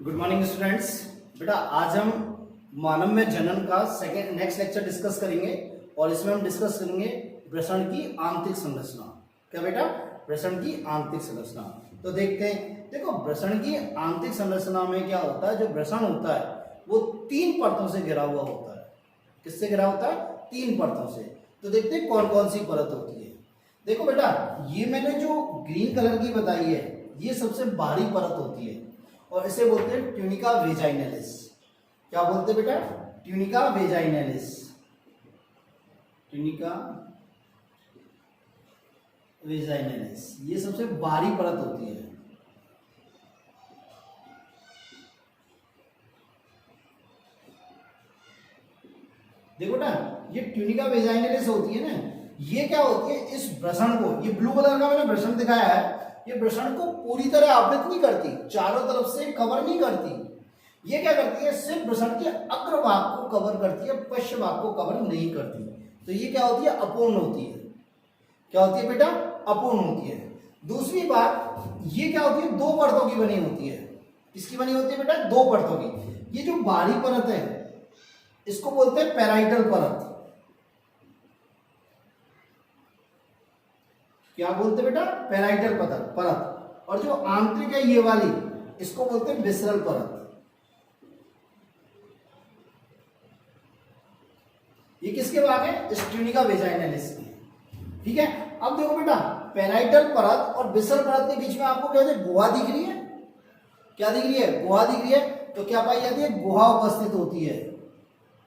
Good morning students. बेटा आज हम मानव में जनन का नेक्स्ट लेक्चर डिस्कस करेंगे और इसमें हम डिस्कस करेंगे वृषण की आंतरिक संरचना। क्या बेटा? वृषण की आंतरिक संरचना। तो देखते हैं, देखो वृषण की आंतरिक संरचना में क्या होता है। जो वृषण होता है वो 3 परतों से घिरा हुआ होता है। किससे घिरा होता है? 3 परतों से। तो देखते हैं कौन कौन सी परत होती है। देखो बेटा, ये मैंने जो ग्रीन कलर की बताई है ये सबसे बाहरी परत होती है और इसे बोलते हैं ट्यूनिका वेजाइनलिस। क्या बोलते हैं बेटा? Tunica vaginalis. ट्यूनिका वेजाइनलिस ये सबसे बाहरी परत होती है। देखो बेटा, ये ट्यूनिका वेजाइनलिस होती है ना, ये क्या होती है, इस वृषण को, ये ब्लू कलर का मैंने वृषण दिखाया है, ये वृषण को पूरी तरह आवृत नहीं करती, चारों तरफ से कवर नहीं करती। ये क्या करती है? सिर्फ वृषण के अग्र भाग को कवर करती है, पश्च भाग को कवर नहीं करती। तो ये क्या होती है? अपूर्ण होती है। क्या होती है बेटा? अपूर्ण होती है। दूसरी बात, ये क्या होती है? 2 परतों की बनी होती है। किसकी बनी होती है बेटा? 2 परतों की। ये जो बाहरी परत है इसको बोलते हैं पैराइटल परत। क्या बोलते हैं बेटा? पैराइटल परत। और जो आंतरिक है ये वाली, इसको बोलते हैं विसरल परत। ये किसके भाग है? इस ट्यूनिका वेजाइनलिस की। ठीक है। अब देखो बेटा, पैराइटल परत और विसरल परत के बीच में आपको क्या गुहा दिख रही है? क्या दिख रही है? गुहा दिख रही है। तो क्या पाई जाती है? गुहा उपस्थित होती है।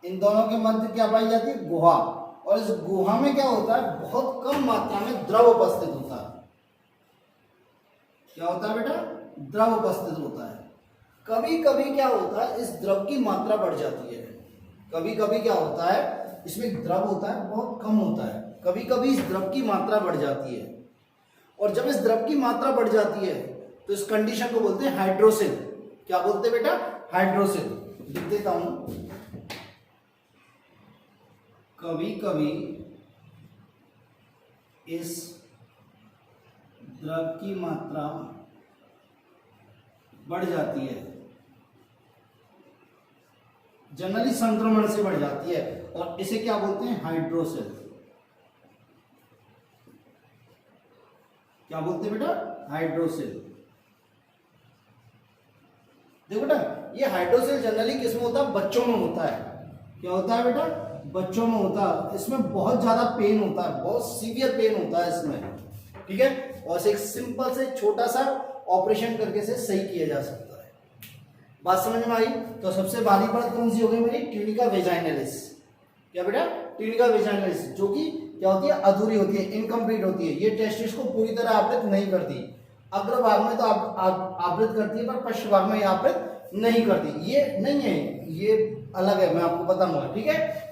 इन दोनों के मध्य क्या पाई जाती है? गुहा। और इस गुहा में क्या होता है? बहुत कम मात्रा में द्रव उपस्थित होता है। क्या होता है बेटा? द्रव उपस्थित होता है। कभी कभी क्या होता है, इस द्रव की मात्रा बढ़ जाती है। कभी कभी क्या होता है, इसमें द्रव होता है बहुत कम होता है। कभी कभी इस द्रव की मात्रा बढ़ जाती है। और जब इस द्रव की मात्रा बढ़ जाती है तो इस कंडीशन को बोलते हैं हाइड्रोसिल। क्या बोलते हैं बेटा? हाइड्रोसिल। लिख देता हूं, कभी कभी इस द्रव की मात्रा बढ़ जाती है, जनरली संक्रमण से बढ़ जाती है और इसे क्या बोलते हैं? हाइड्रोसिल। क्या बोलते हैं बेटा? हाइड्रोसिल। देखो बेटा, ये हाइड्रोसिल जनरली किसमें होता है? बच्चों में होता है। क्या होता है बेटा? बच्चों में होता है। इसमें बहुत ज्यादा पेन होता है, बहुत सीवियर पेन होता है इसमें। ठीक है। और एक सिंपल से छोटा सा ऑपरेशन करके से सही किया जा सकता है। बात समझ में आई? तो सबसे बाहरी परत कौन सी हो गई मेरी? Tunica vaginalis. क्या बेटा? ट्यूनिका वेजाइनलिस, जो कि क्या होती है? अधूरी होती है, इनकम्प्लीट होती है। ये टेस्टिस को पूरी तरह आवृत नहीं करती। अग्र भाग में तो आवृत करती है पर पश्च भाग में ये आवृत नहीं करती। ये नहीं है, ये अलग है, मैं आपको बताऊंगा। ठीक है।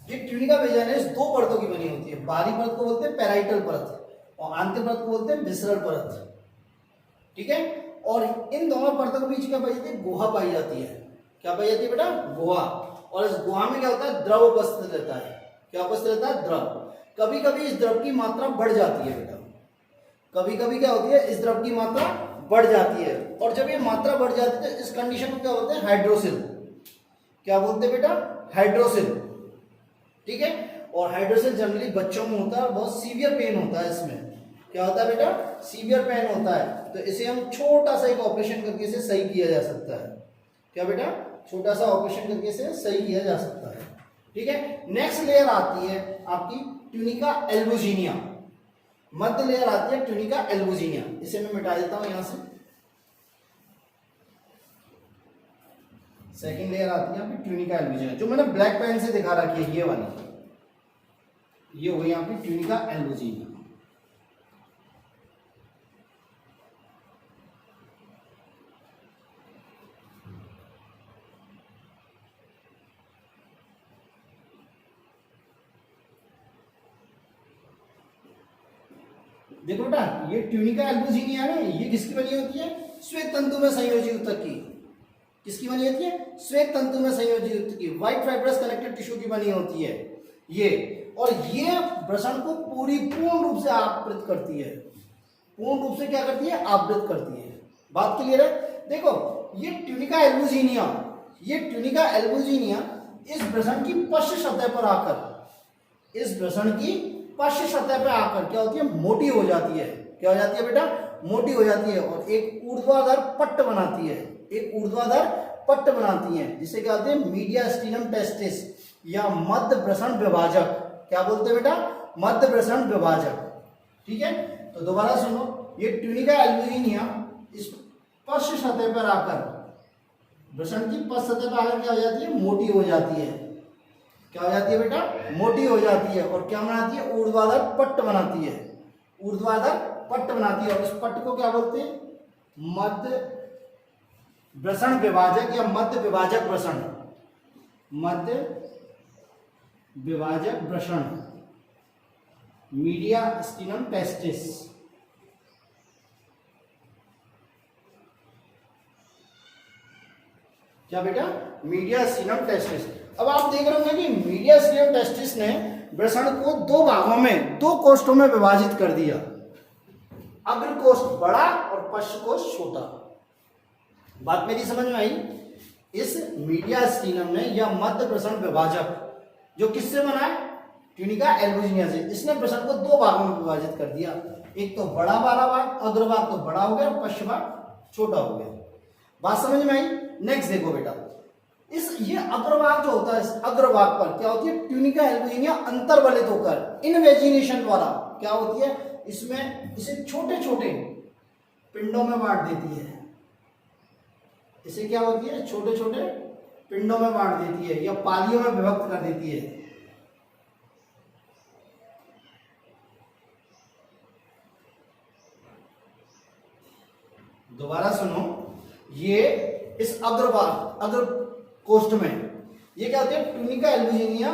ये ट्यूनिका वेजाइनलिस 2 परतों की बनी होती है। बाहरी परत को बोलते हैं पैराइटल परत और आंतरिक परत को बोलते हैं विसरल परत। ठीक है। और इन दोनों परतों के बीच क्या पाई जाती है? गुहा पाई जाती है। क्या पाई जाती है बेटा? गुहा। और इस गुहा में क्या होता है? द्रव उपस्थित रहता है। क्या उपस्थित रहता है? द्रव। कभी कभी इस द्रव की मात्रा बढ़ जाती है बेटा। कभी कभी क्या होती है? इस द्रव की मात्रा बढ़ जाती है। और जब ये मात्रा बढ़ जाती है तो इस कंडीशन को क्या बोलते हैं? हाइड्रोसिल। क्या बोलते हैं बेटा? हाइड्रोसिल। ठीक है। और हाइड्रोसिल जनरली बच्चों में होता है, बहुत सीवियर पेन होता है इसमें। क्या होता है बेटा? सीवियर पेन होता है। तो इसे हम छोटा सा एक ऑपरेशन करके इसे सही किया जा सकता है। क्या बेटा? छोटा सा ऑपरेशन करके इसे सही किया जा सकता है। ठीक है। नेक्स्ट लेयर आती है आपकी ट्यूनिका एल्बुजिनिया। मध्य लेयर आती है ट्यूनिका एल्बुजिनिया। इसे मैं मिटा देता हूं यहां से। सेकेंड लेयर आती है आपकी ट्यूनिका एल्बुजिनिया, जो मैंने ब्लैक पेन से दिखा रखी है, ये वाली। ये हो गई आपकी ट्यूनिका एल्बुजिनिया। देखो बेटा, ये ट्यूनिका एल्बुजिनिया है ना, ये किसकी बनी होती है? श्वेत तंतु में संयोजी ऊतक की। किसकी बनी होती है? श्वेत तंतु में संयोजी ऊतक की, व्हाइट फाइब्रस कनेक्टिव टिश्यू की बनी होती है ये। और ये वृषण को पूर्ण रूप से आवृत करती है। पूर्ण रूप से क्या करती है? आवृत करती है। बात क्लियर है? देखो ये ट्यूनिका एल्बुजिनिया, ये ट्यूनिका एल्बुजिनिया इस वृषण की पश्च सतह पर आकर, इस वृषण की पश्च सतह पर आकर क्या होती है, मोटी हो जाती है। क्या हो जाती है बेटा, मोटी हो जाती है और एक ऊर्ध्वाधर पट्ट बनाती है, एक ऊर्ध्वाधर पट्ट बनाती है जिसे क्या कहते हैं, मीडियास्टिनम टेस्टिस या मध्य वृषण विभाजक। क्या बोलते हैं बेटा, मध्य वृषण विभाजक। ठीक है, तो दोबारा सुनो, ये ट्यूनिका एल्बुजिनिया इस पश्च सतह पर आकर, वृषण की पश्च सतह पर आकर क्या हो जाती है, मोटी हो जाती है। क्या हो जाती है बेटा, मोटी हो जाती है और क्या बनाती है, ऊर्ध्वाधर पट्ट बनाती है, ऊर्ध्वाधर पट्ट बनाती है। और इस पट्ट को क्या बोलते हैं, मध्य वृषण विभाजक या मध्य विभाजक वृषण, मध्य विभाजक वृषण, मीडियास्टिनम टेस्टिस। क्या बेटा, मीडियास्टिनम टेस्टिस। अब आप देख रहे होंगे कि मीडियास्टिनम टेस्टिस ने वृषण को दो भागों में, दो कोष्ठों में विभाजित कर दिया, अग्र कोष्ठ बड़ा और पश्च कोष्ठ छोटा। बात मेरी समझ में आई। इस मीडियास्टिनम ने या मध्य वृषण विभाजक जो किससे बना है, ट्यूनिका एल्बुजिनिया से, इसने वृषण को दो भागों में विभाजित कर दिया। एक तो बड़ा वाला भाग, अग्रभाग तो बड़ा हो गया और पश्च भाग छोटा हो गया। बात समझ में आई। नेक्स्ट देखो बेटा, इस ये अग्रभाग जो होता है, इस अग्रभाग पर क्या होती है, ट्यूनिका एल्बुजिनिया अंतर्वलित होकर इनवेजिनेशन द्वारा क्या होती है, इसमें इसे छोटे छोटे पिंडों में बांट देती है। इसे क्या होती है, छोटे छोटे पिंडों में बांट देती है या पालियों में विभक्त कर देती है। दोबारा सुनो, ये इस अग्रभाग, अग्र कोष्ठ में ये क्या होती है, ट्यूनिका एल्बुजिनिया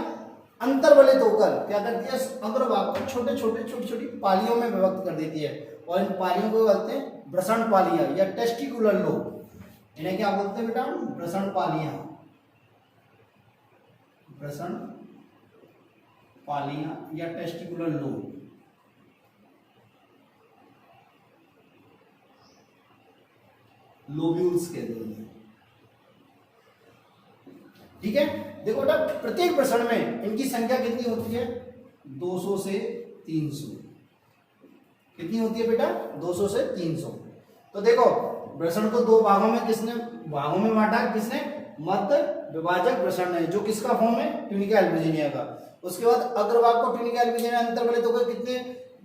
अंतर्वलित होकर क्या करती है, इस अग्रभाग को छोटे छोटे छोटी छोटी पालियों में विभक्त कर देती है और इन पालियों को बोलते हैं वृषण पालियां या टेस्टिकुलर लोब। इन्हें क्या बोलते हैं बेटा, वृषण पालियां, वृषण पालियां या टेस्टिकुलर लोब। लोब्यूल्स कहते हैं। ठीक है, देखो बेटा, प्रत्येक वृषण में इनकी संख्या कितनी होती है, 200 से 300। कितनी होती है बेटा, 200 से 300। तो देखो वृषण को दो भागों में किसने बांटा, किसने, मध्य विभाजक वृषण ने, जो किसका फॉर्म है, ट्यूनिका एल्बुजिनिया का। उसके बाद अग्रभाग को ट्यूनिका एल्बुजिनिया अंतर्वलित होकर कितने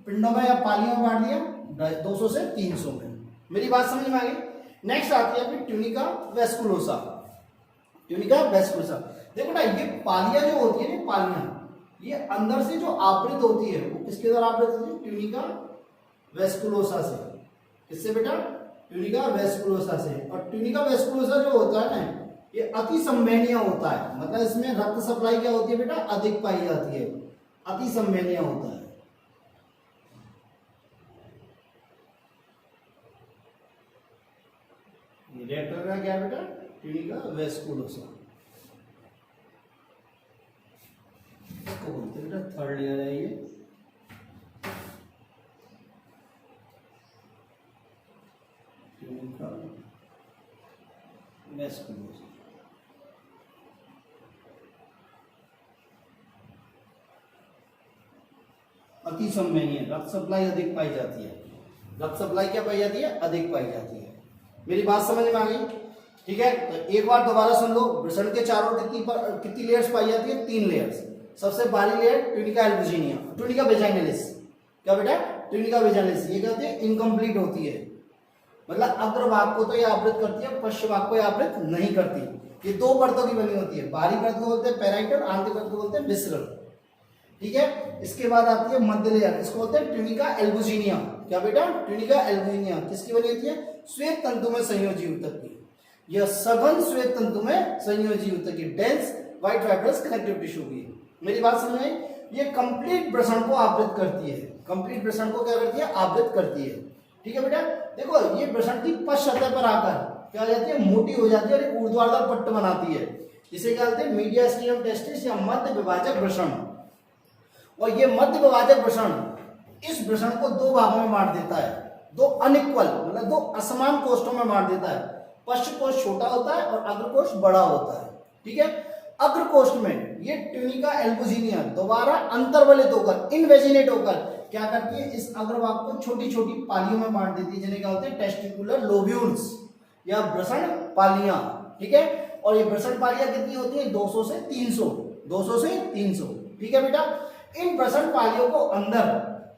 पिंडों में या पालियों में बांट दिया, 200 से 300 में। मेरी बात समझ में आ गई। नेक्स्ट आती है फिर ट्यूनिका वेस्कुलोसा। ट्यूनिका वेस्कुलोसा, देखो बेटा, ये पालियां जो होती है ना, पालियां ये अंदर से जो आवृत होती है वो किसके द्वारा आवृत होती है, ट्यूनिका वेस्कुलोसा से। किससे बेटा, ट्यूनिका वेस्कुलोसा से। और ट्यूनिका वेस्कुलोसा जो होता है ना, ये अति संवहनीय होता है, मतलब इसमें रक्त सप्लाई क्या होती है बेटा, अधिक पाई जाती है, अति संवहनीय होता है। रिएक्टर का क्या है बेटा, ट्यूनिका वेस्कुलोसा, इसको बोलते हैं बेटा थर्ड लेयर है ये। ट्यूनिका वेस्कुलोसा, अति संवहनीय, रक्त सप्लाई अधिक पाई जाती है। रक्त सप्लाई क्या पाई जाती है, अधिक पाई जाती है। मेरी बात समझ में आ गई। ठीक है, तो एक बार दोबारा सुन लो, वृषण के चारों कितनी लेयर्स पाई जाती है, 3 लेयर्स। सबसे बाहरी layer tunica albuginea, tunica vaginalis. क्या बेटा, ट्यूनिका वेजाइनलिस, ये कहते हैं इनकम्प्लीट होती है, मतलब अग्रभाग को तो ये आवृत करती है, पश्च भाग को ये आवृत नहीं करती। ये 2 परतों की बनी होती है, बाहरी परत को बोलते हैं पेराइटल, आंतरिक परत को बोलते हैं विसरल। ठीक है, इसके बाद आती है मध्य लेयर, इसको बोलते हैं ट्यूनिका एल्बुजिनिया। क्या बेटा, ट्यूनिका एल्बुजिनिया किसकी बनी होती है, श्वेत तंतु में संयोजी ऊतक की, यह सघन श्वेत तंतु में संयोजी ऊतक की, dense white fibrous connective tissue की। मेरी बात समझ में, ये कंप्लीट वृषण को आवृत करती है, कंप्लीट वृषण को क्या करती है, आवृत करती है। ठीक है बेटा, देखो ये वृषण की पश्च सतह पर आकर क्या हो जाती है, मोटी हो जाती है और एक ऊर्ध्वाधर पट्ट बनाती है, जिसे क्या कहते हैं, मीडियास्टिनम टेस्टिस या मध्य विभाजक वृषण। और ये मध्य विभाजक वृषण इस वृषण को 2 भागों में बांट देता है, 2 अनइक्वल, मतलब 2 असमान कोष्ठों में बांट देता है। पश्च कोश छोटा होता है और अग्र कोश बड़ा होता है। ठीक है, अग्र कोष्ठ में ये ट्यूनिका एल्बुजिनिया दोबारा अंतर्वलित होकर इनवेजिनेट होकर क्या करती है, इस अग्रभाग को छोटी छोटी पालियों में बांट देती है, जिन्हें क्या होते हैं टेस्टिकुलर लोब्यूल्स या वृषण पालियां। ठीक है, और ये वृषण पालियां कितनी होती है 200 से 300, 200 से 300। ठीक है बेटा, इन वृषण पालियों को अंदर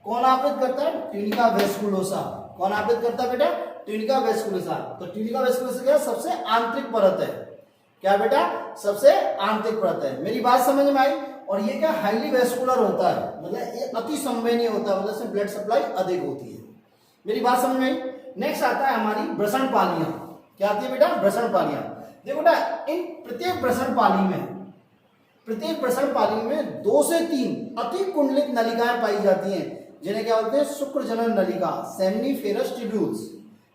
कौन आवृत करता है, ट्यूनिका वेस्कुलोसा। कौन आवृत करता है बेटा, ट्यूनिका वेस्कुलोसा। तो ट्यूनिका वेस्कुलोसा क्या सबसे आंतरिक परत है, क्या बेटा सबसे आंतरिक परत है। मेरी बात समझ में आई। और ये क्या हाईली वेस्कुलर होता है, मतलब ये अति संवेदनीय होता है, मतलब इसमें ब्लड सप्लाई अधिक होती है। मेरी बात समझ में आई। नेक्स्ट आता है हमारी वृषण पालियां। क्या आती है बेटा, वृषण पालियां। देखो बेटा, इन प्रत्येक वृषण पाली में 2 से 3 अति कुंडलित नलिकाएं पाई जाती हैं, जिन्हें क्या बोलते हैं शुक्र जनन नलिका, सेमनीफेरस ट्यूब्यूल्स।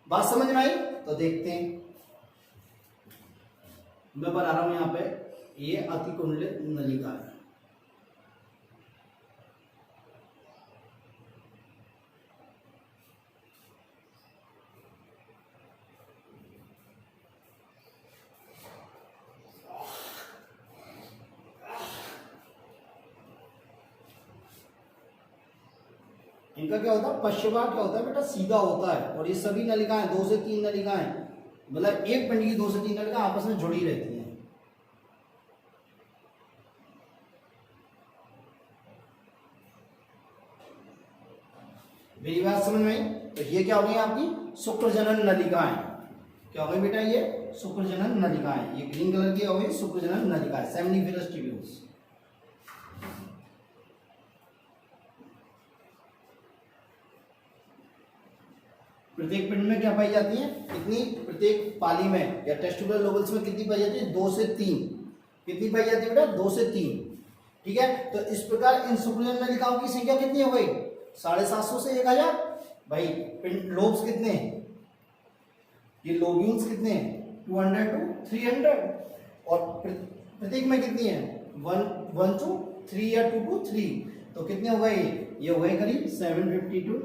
बात समझ में आई। तो देखते हैं, मैं बना रहा हूं यहां पे, ये अति कुंडलित नलिका है। इनका क्या होता है, पश्चिमा क्या होता है बेटा, सीधा होता है। और ये सभी नलिकाएं 2 से 3 नलिकाएं, मतलब एक पिंड की 2 से 3 नलिकाएं आपस में जुड़ी रहती हैं। मेरी बात समझ में आई। तो ये क्या हो गई आपकी शुक्र जनन नलिकाएं। क्या हो गई बेटा, ये शुक्र जनन नलिकाएं, ये ग्रीन कलर की हो गई शुक्र जनन नलिकाएं, सेमनीफेरस ट्यूब्यूल्स। प्रत्येक पिंड में क्या पाई जाती है, कितनी, प्रत्येक पाली में या टेस्टिकुलर लोबल्स में कितनी पाई जाती है, 2 से 3। कितनी पाई जाती है बेटा, 2 से 3। ठीक है, तो इस प्रकार इन शुक्र नलिकाओं की संख्या कितनी हो गई, 750 से 1000। भाई पिंड लोब्स कितने हैं, ये लोब्यूल्स कितने हैं 200 to 300। और प्रत्येक में कितनी है 1 to 3 या 2 to 3। तो कितने हो गए, ये हो गए करीब 750 to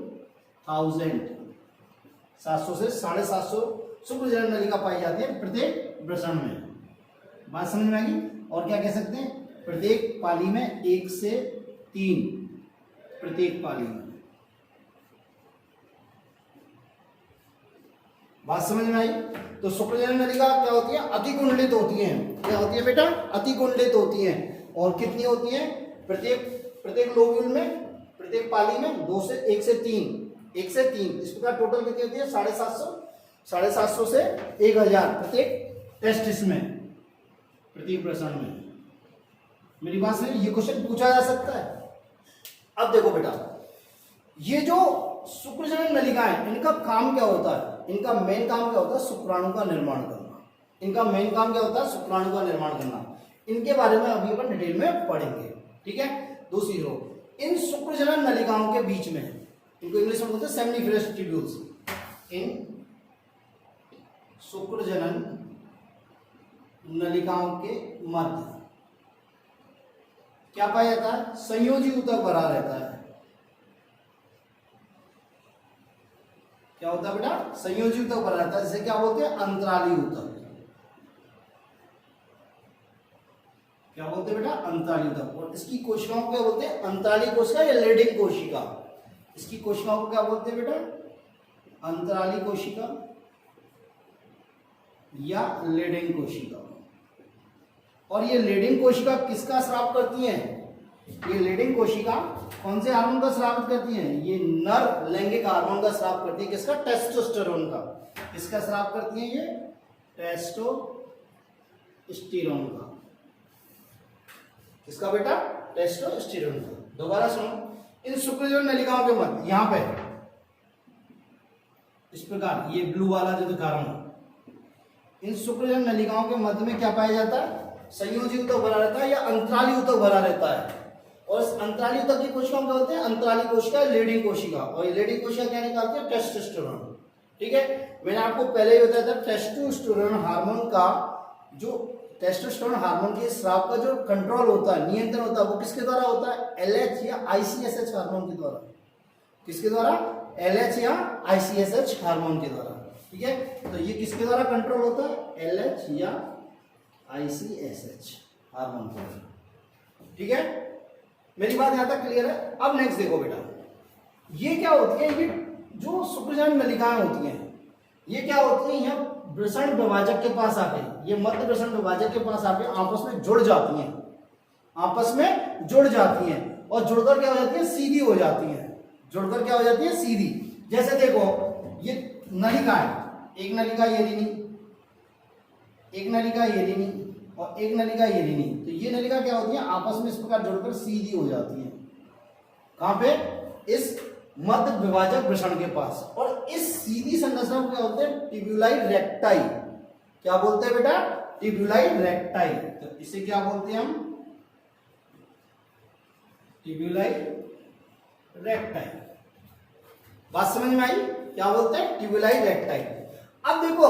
1000। 700 से 750 शुक्र जनन नलिका पाई जाती है प्रत्येक वृषण में। बात समझ में आ गई। और क्या कह सकते हैं, प्रत्येक पाली में 1 से 3, प्रत्येक पाली में। बात समझ में आई। तो शुक्र जनन नलिका क्या होती है, अति कुंडलित होती है। क्या होती है बेटा, अति कुंडलित होती है। और कितनी होती है, प्रत्येक लोब्यूल में, प्रत्येक पाली में 1 से 3। इस प्रकार टोटल कितनी होती है 750 से 1000 प्रत्येक टेस्टिस में, प्रत्येक वृषण में। मेरी बात समझ, ये क्वेश्चन पूछा जा सकता है। अब देखो बेटा, ये जो शुक्र जनन नलिकाएं, इनका काम क्या होता है, इनका मेन काम क्या होता है, शुक्राणु का निर्माण करना। इनका मेन काम क्या होता है, शुक्राणु का निर्माण करना। इनके बारे में अभी अपन डिटेल में पढ़ेंगे। ठीक है, दूसरी रो, इन शुक्र जनन नलिकाओं के बीच में, इनको इंग्लिश में बोलते हैं सेमनीफेरस ट्यूब्यूल्स। इन शुक्र जनन नलिकाओं के मध्य क्या पाया जाता है, संयोजी ऊतक भरा रहता है। क्या होता है बेटा, संयोजी ऊतक भरा रहता है, जिसे क्या बोलते हैं, अंतराली ऊतक। क्या बोलते हैं बेटा, अंतराली ऊतक। और इसकी कोशिकाओं को क्या बोलते हैं, अंतराली कोशिका या लेडिंग कोशिका। इसकी कोशिकाओं को क्या बोलते हैं बेटा, अंतराली कोशिका या लेडिंग कोशिका। और ये लेडिंग कोशिका किसका स्राव करती हैं, ये लेडिंग कोशिका कौन से हार्मोन का स्राव करती हैं, ये नर लैंगिक हार्मोन का स्राव करती है। किसका, टेस्टोस्टेरोन का। किसका स्राव करती हैं, ये टेस्टोस्टेरोन का। किसका बेटा, टेस्टोस्टेरोन का। दोबारा सुनो, इन शुक्र जनन नलिकाओं के मध्य, यहां पे इस प्रकार ये ब्लू वाला जो दिखा रहा हूं, इन शुक्र जनन नलिकाओं के मध्य में क्या पाया जाता है, संयोजी ऊतक भरा रहता है या अंतराली ऊतक भरा रहता है। और इस अंतराली ऊतक की कोशिकाओं क्या होते हैं, अंतराली कोशिका, लेडिंग कोशिका। और ये लेडिंग कोशिका क्या निकालती है, टेस्टोस्टेरोन। ठीक है, मैंने आपको पहले ही बताया था, टेस्टोस्टेरोन हार्मोन का जो टेस्टोस्टेरोन हार्मोन के स्राव का जो कंट्रोल होता है, नियंत्रण होता है, वो किसके द्वारा होता है, LH या ICSH हार्मोन के द्वारा। किसके द्वारा, LH या ICSH हार्मोन के द्वारा। ठीक है, तो ये किसके द्वारा कंट्रोल होता है? LH या ICSH हार्मोन के द्वारा। ठीक है, मेरी बात यहां तक क्लियर है। अब नेक्स्ट देखो बेटा, ये क्या होती है? ये जो शुक्रजनन नलिकाएं होती हैं, ये क्या होती है? यहाँ वृषण विभाजक के पास आके, ये मध्य वृषण विभाजक के पास आके आपस में जुड़ जाती हैं, आपस में जुड़ जाती हैं और जुड़कर क्या हो जाती है? सीधी हो जाती हैं। जुड़कर क्या हो जाती है? सीधी। जैसे देखो, ये नलिका है, एक नलिका ये लेनी, एक नलिका ये लेनी और एक नलिका ये लेनी। तो ये नलिका क्या होती है? आपस में इस प्रकार जुड़कर सीधी हो जाती है। कहां पे? इस मध्य विभाजक वृषण के पास। और इस सीधी संरचना को क्या बोलते हैं? ट्यूब्यूलाइ रेक्टाई। क्या बोलते हैं बेटा? ट्यूब्यूलाइ रेक्टाई। तो इसे क्या बोलते हैं हम? ट्यूब्यूलाइ रेक्टाई। बात समझ में आई? क्या बोलते हैं? ट्यूब्यूलाइ रेक्टाई। अब देखो,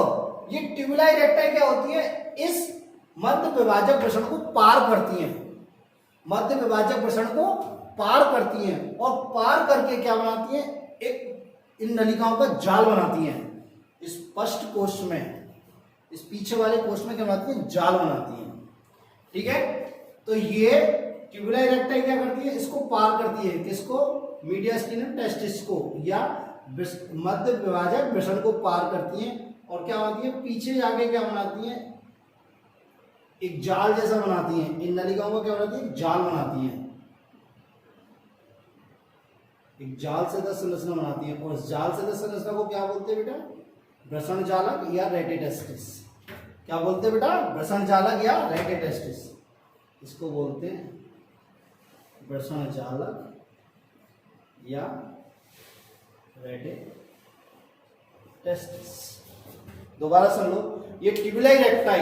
ये ट्यूब्यूलाइ रेक्टाई क्या होती है? इस मध्य विभाजक वृषण को पार करती है, मध्य विभाजक वृषण को पार करती हैं और पार करके क्या बनाती हैं? एक इन नलिकाओं का जाल बनाती हैं। इस स्पष्ट कोष्ठ में, इस पीछे वाले कोष्ठ में क्या बनाती हैं? जाल बनाती हैं। ठीक है, तो ये ट्यूब्यूलाइ रेक्टाई क्या करती है? इसको पार करती है। किसको? मीडियास्टिनम टेस्टिस को या मध्य विभाजक वृषण को पार करती हैं और क्या होती है? पीछे जाके क्या बनाती हैं? एक जाल जैसा बनाती हैं। इन नलिकाओं को क्या बनाती है? जाल बनाती हैं। एक जाल से 10 संरचना बनाती है और इस जाल से 10 संरचना को क्या बोलते हैं बेटा? वृषण जालक या रेटिटेस्टिस। क्या बोलते हैं बेटा? वृषण जालक या रेटिटेस्टिस। इसको बोलते हैं वृषण जालक या रेटिटेस्टिस। दोबारा सुन लो, ये ट्यूब्यूलाइ रेक्टाई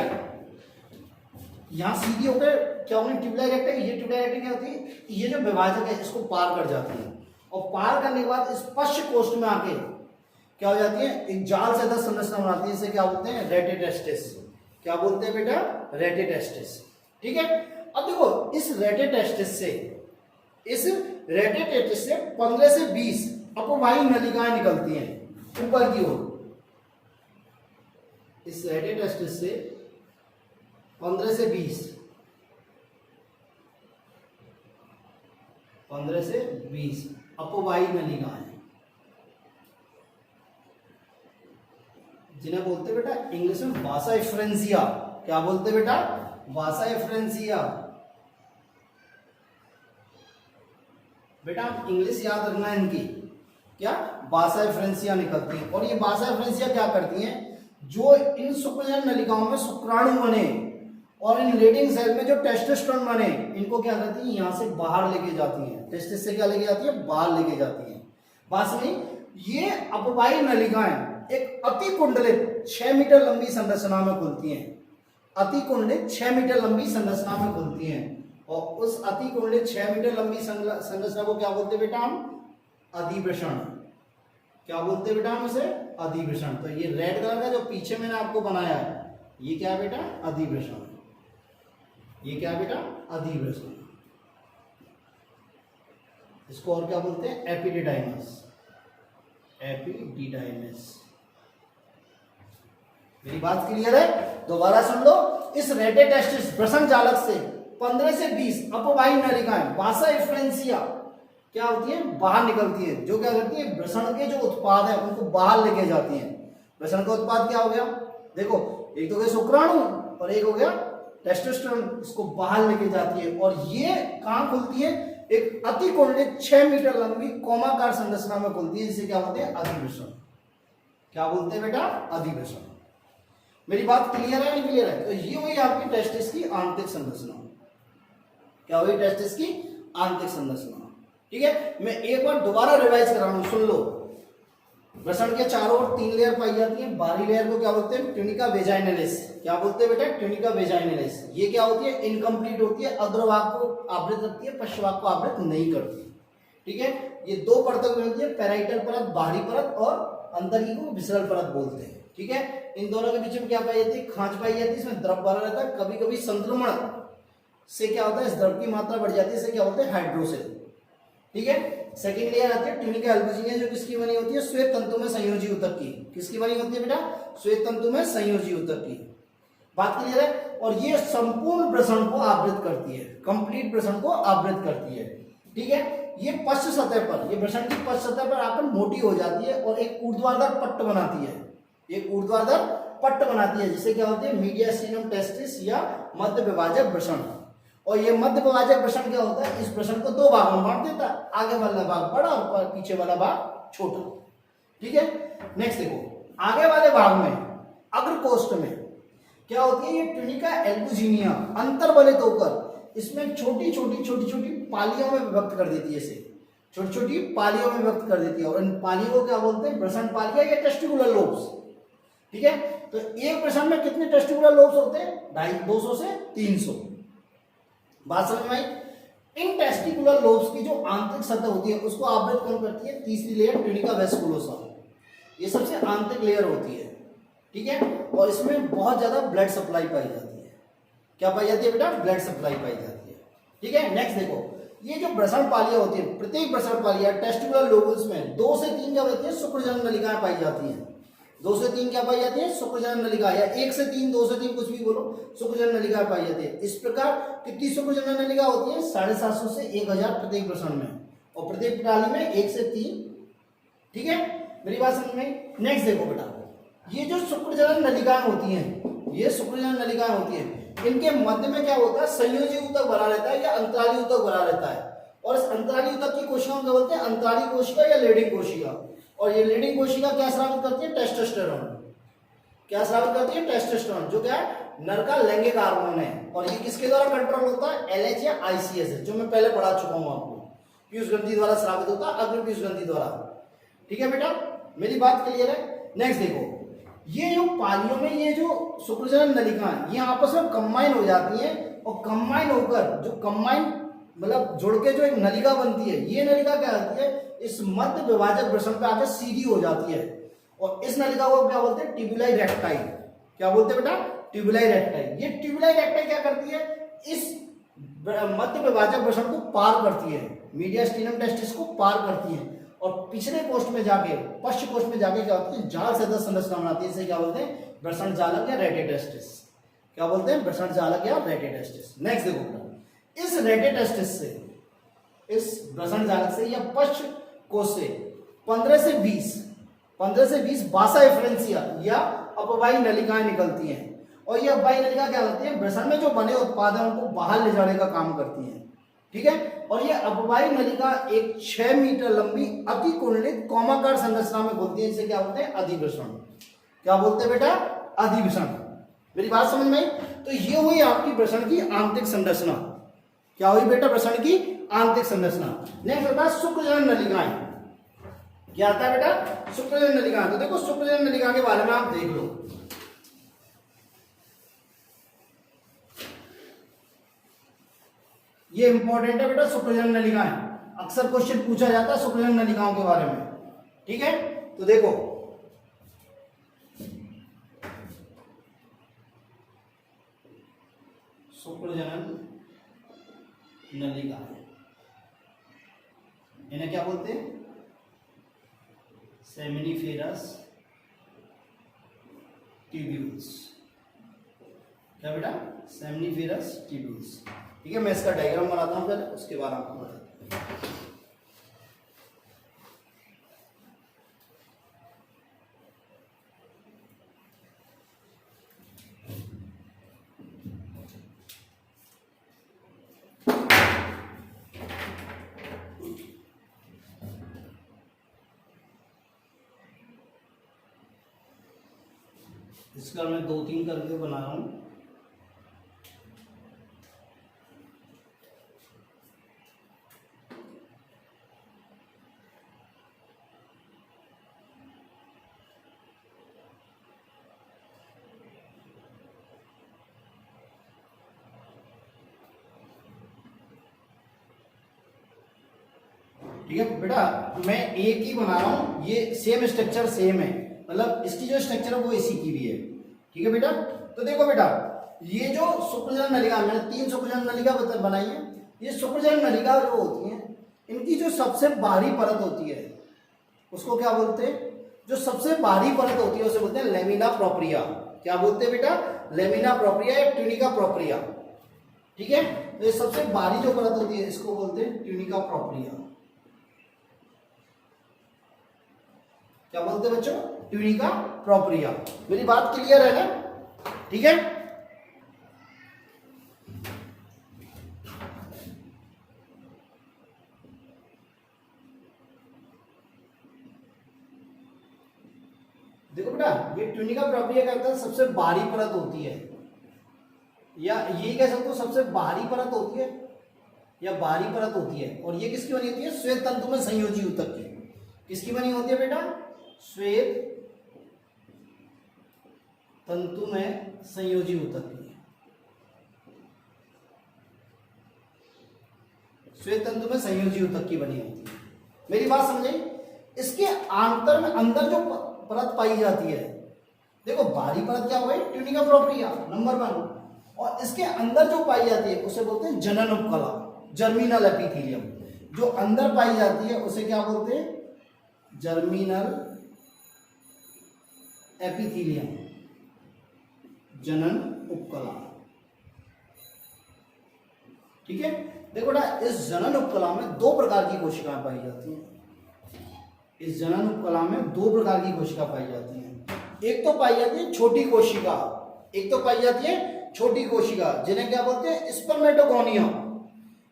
यहां सीधी होकर क्या होगी? ट्यूब्यूलाइ रेक्टाई। ये ट्यूब्यूलाइ रेक्टाई क्या होती है? ये जो विभाजक है इसको पार कर जाती है और पार करने के बाद स्पष्ट कोष्ठ में आके क्या हो जाती है? एक जाल से 10 संरचना बनाती है। इसे क्या बोलते हैं? रेटिटेस्टिस। क्या बोलते हैं बेटा? रेटिटेस्टिस। ठीक है, अब देखो, इस रेटिटेस्टिस से, इस रेटिटेस्टिस से 15 से 20 अपवाही नलिकाएं निकलती हैं ऊपर की ओर। इस रेटिटेस्टिस से 15 से 20 अपवाही नलिकाएं, जिन्हें बोलते बेटा इंग्लिश में वासा एफ्रेंसिया। क्या बोलते बेटा? वासा एफ्रेंसिया। बेटा इंग्लिश याद रखना है इनकी। क्या? वासा एफ्रेंसिया निकलती है और ये वासा एफ्रेंसिया क्या करती हैं? जो इन शुक्रजनन नलिकाओं में शुक्राणु बने और इन लेडिंग सेल में जो टेस्टोस्टेरोन बने, इनको क्या करती है? यहां से बाहर लेके जाती हैं। टेस्टिस से क्या लेके जाती है? बाहर लेके जाती हैं। बात समझी? ये अपवाही नलिकाएं एक अति कुंडलित 6 मीटर लंबी संरचना में खुलती हैं। अति कुंडलित 6 मीटर लंबी संरचना में खुलती हैं और उस अति कुंडलित 6 मीटर लंबी संरचना को क्या बोलते बेटा? हम अधिवृषण। क्या बोलते बेटा हम इसे? अधिवृषण। तो ये रेड कलर का जो पीछे मैंने आपको बनाया है, ये क्या है बेटा? अधिवृषण। ये क्या है बेटा? अधिवृषण। इसको और क्या बोलते हैं? एपिडिडाइमस। एपिडिडाइमस। मेरी बात क्लियर है? दोबारा सुन लो, इस रेटिटेस्टिस वृषण जालक से 15 से 20 अपवाही नलिकाएं वासा एफ्रेंसिया क्या होती है? बाहर निकलती है। जो क्या करती है? वृषण के जो उत्पाद है उनको बाहर लेके जाती हैं। वृषण का उत्पाद क्या हो गया? देखो, एक तो गया शुक्राणु और एक हो गया टेस्टोस्टेरोन। इसको बाहर लेके जाती है और ये कहां खुलती है? एक अति कुंडलित 6 मीटर लंबी कोमाकार संरचना में खुलती है, जिसे क्या बोलते हैं? अधिवृषण। क्या बोलते हैं बेटा? अधिवृषण। मेरी बात क्लियर है? नहीं क्लियर है? तो ये हुई आपकी टेस्टिस की आंतरिक संरचना। क्या हुई? टेस्टिस की आंतरिक संरचना। ठीक है, मैं एक बार दोबारा रिवाइज कर रहा हूं, सुन लो। वृषण के चारों ओर 3 लेयर पाई जाती है। बाहरी लेयर को क्या बोलते हैं? Tunica vaginalis. क्या बोलते हैं बेटा? Tunica vaginalis. ये क्या होती है? इनकम्प्लीट होती है, अग्रभाग को आवृत रखती है, पश्चभाग को आवृत नहीं करती। ठीक है, ये 2 परतों में होती है, पैराइटल परत, बाहरी परत, और अंदर की को विसरल परत बोलते हैं। ठीक है, इन दोनों के बीच में क्या पाई जाती है? खांच पाई जाती है। इसमें द्रव भरा रहता है। कभी कभी संक्रमण से क्या होता है? इस द्रव की मात्रा बढ़ जाती है, इसे क्या बोलते हैं? हाइड्रोसिल। ठीक है, सेकंड लेयर आती है ट्यूनिका एल्बुजिनिया, जो किसकी बनी होती है, श्वेत तंतु में संयोजी ऊतक की। किसकी बनी होती है बेटा, श्वेत तंतु में संयोजी ऊतक की। बात क्लियर है। और ये संपूर्ण वृषण को आवृत करती है, कंप्लीट वृषण को आवृत करती है, ठीक है। ये पश्च सतह पर, ये वृषण की पश्च सतह पर आकर मोटी हो जाती है और एक ऊर्ध्वाधर पट्ट बनाती है, एक ऊर्ध्वाधर पट्ट बनाती है, जिसे क्या होती है, मीडियास्टिनम टेस्टिस या मध्य विभाजक वृषण। और ये मध्य विभाजक वृषण क्या होता है, इस वृषण को दो भागों में बांट देता है, आगे वाला भाग बड़ा और पीछे वाला भाग छोटा, ठीक है। नेक्स्ट देखो, आगे वाले भाग में अग्रकोष्ठ में क्या होती है, ये ट्यूनिका एल्बुजिनिया अंतर्वलित होकर इसमें छोटी छोटी पालियों में विभक्त कर देती है, इसे छोटी छोटी पालियों में विभक्त कर देती है। और इन पालियों को क्या बोलते हैं, वृषण पालियां या टेस्टिकुलर लोब्स, ठीक है। तो एक वृषण में कितने टेस्टिकुलर लोब्स होते हैं, 200 से 300। बात समझ में आई। इन टेस्टिकुलर लोब्स की जो आंतरिक सतह होती है उसको आवृत कौन करती है, तीसरी लेयर ट्यूनिका वेस्कुलोसा, ये सबसे आंतरिक लेयर होती है, ठीक है। और इसमें बहुत ज्यादा ब्लड सप्लाई पाई जाती है। क्या पाई जाती है बेटा, ब्लड सप्लाई पाई जाती है, ठीक है। नेक्स्ट देखो, ये जो वृषण पालियां होती है, प्रत्येक वृषण पालिया टेस्टिकुलर लोबल्स में 2 से 3 क्या होती है, शुक्रजनन नलिकाएं पाई जाती हैं। 2 से 3 क्या पाई जाती है, शुक्रजनन नलिका, या 1 से 3, 2 से 3 कुछ भी बोलो, शुक्रजनन नलिका पाई जाती है। इस प्रकार कितनी शुक्रजनन नलिका होती है, 750 से 1000 प्रत्येक वृषण में, और प्रत्येक प्रणाली में 1 से 3, ठीक है। मेरी बात समझ में। नेक्स्ट देखो बेटा, ये जो शुक्रजनन नलिकाएं होती हैं, ये शुक्रजनन नलिकाएं होती हैं, इनके मध्य में क्या होता है, संयोजी ऊतक भरा रहता है या अंतराली ऊतक भरा रहता है। और इस अंतराली ऊतक की कोशिकाओं को बोलते हैं अंतराली कोशिका या लीडिंग कोशिका। और ये लीडिंग कोशिका क्या स्रावित करती है, टेस्टोस्टेरोन। क्या स्रावित करती है, टेस्टोस्टेरोन, जो क्या है, नर का लैंगिक हार्मोन है। और ये किसके द्वारा कंट्रोल होता है, LH या ICS, जो मैं पहले पढ़ा चुका हूं आपको, पीयूष ग्रंथि द्वारा स्रावित होता है, अग्र पीयूष ग्रंथि द्वारा, ठीक है बेटा। मेरी बात क्लियर है। नेक्स्ट देखो, ये जो पालियों में ये जो शुक्रजनन नलिकाएं ये आपस में कंबाइन हो जाती हैं, और कंबाइन होकर जो कंबाइन मतलब जुड़ के जो एक नलिका बनती है, ये नलिका क्या होती है, इस मध्य विभाजक वृषण पे आकर सीधी हो जाती है। और इस नलिका को क्या बोलते हैं, ट्यूबुलाई रेक्टाई। क्या बोलते हैं बेटा, ट्यूबुलाई रेक्टाई। ये ट्यूबुलाई रेक्टाई क्या करती है, इस मध्य विभाजक वृषण को पार करती है, मीडियास्टिनम टेस्टिस को पार करती है, और पिछले कोष्ठ में जाके, पश्च कोष्ठ में जाके क्या होती है, जाल सदृश संरचना बनाती है। इसे क्या बोलते हैं, वृषण जालक या रेटेटेस्टिस। क्या बोलते हैं, वृषण जालक या रेटेटेस्टिस। नेक्स्ट देखो, इस रेटेटेस्टिस से, इस वृषण जालक से या पश्च कोष से 15 से 20 बासा एफ्रेंसिया या अपवाही नलिकाएं निकलती हैं। और ये अपवाही नलिका क्या होती है, वृषण में जो बने उत्पाद हैं उनको बाहर ले जाने का काम करती हैं, ठीक है। और ये अपवाही नलिका एक 6 मीटर लंबी अति कुंडलित कौमाकार संरचना में घुलती है, जिसे क्या बोलते हैं, अधिवृषण। क्या बोलते हैं बेटा, अधिवृषण। मेरी बात समझ में आई। तो ये हुई आपकी वृषण की आंतरिक संरचना। क्या हुई बेटा, वृषण की आंतरिक संरचना। नेक्स्ट होता है शुक्रजनन नलिकाएं। क्या आता है बेटा, शुक्रजनन नलिकाएं। तो देखो, शुक्रजनन नलिका के बारे में आप देख लो, ये इंपॉर्टेंट है बेटा, शुक्रजनन नलिकाएं। अक्सर क्वेश्चन पूछा जाता है शुक्रजनन नलिकाओं के बारे में, ठीक है। तो देखो, शुक्रजनन नलिका, इन्हें क्या बोलते हैं, सेमिनिफेरस ट्यूब्यूल्स। क्या बेटा, सेमिनिफेरस ट्यूब्यूल्स, ठीक है। मैं इसका डायग्राम बनाता हूं पहले, उसके बाद आपको बताता हूं। इसका मैं 2-3 करके बना रहा हूं। ठीक है बेटा, मैं एक ही बना रहा हूं, ये सेम स्ट्रक्चर सेम है, मतलब इसकी जो स्ट्रक्चर है वो इसी की भी है, ठीक है बेटा। तो देखो बेटा, ये जो शुक्रजनन नलिका, मैंने 3 शुक्रजनन नलिका बनाई है। ये शुक्रजनन नलिका जो होती है, इनकी जो सबसे बाहरी परत होती है उसको क्या बोलते हैं? जो सबसे बाहरी परत होती है उसे बोलते हैं लेमिना प्रोप्रिया। क्या बोलते हैं बेटा? लेमिना प्रोप्रिया या ट्यूनिका प्रोप्रिया। ठीक है, तो ये सबसे बाहरी जो परत होती है इसको बोलते हैं ट्यूनिका प्रोप्रिया। क्या बोलते हैं बच्चों? Tunica propria. मेरी बात क्लियर है ना? ठीक है, देखो बेटा, ये ट्यूनिका प्रोप्रिया का मतलब सबसे बाहरी परत होती है, या ये कह सकते हो सबसे बाहरी परत होती है या बाहरी परत होती है। और ये किसकी बनी होती है? श्वेत तंतु में संयोजी ऊतक की। किसकी बनी होती है बेटा? श्वेत तंतु में संयोजी ऊतक की। श्वेत तंतु में संयोजी ऊतक की बनी होती है। मेरी बात समझे? इसके आंतर में अंदर जो परत पाई जाती है, देखो बाहरी परत क्या हुई? ट्यूनिका प्रोप्रिया नंबर 1, और इसके अंदर जो पाई जाती है उसे बोलते हैं जनन उपकला, जर्मिनल एपिथेलियम। जो अंदर पाई जाती है उसे क्या बोलते हैं? जर्मिनल एपिथेलियम, जनन उपकला। ठीक है, देखो बेटा, इस जनन उपकला में दो प्रकार की कोशिकाएं पाई जाती हैं। इस जनन उपकला में दो प्रकार की कोशिका पाई जाती हैं। एक तो पाई जाती है छोटी कोशिका, एक तो पाई जाती है छोटी कोशिका, जिन्हें क्या बोलते हैं? स्पर्मेटोगोनिया।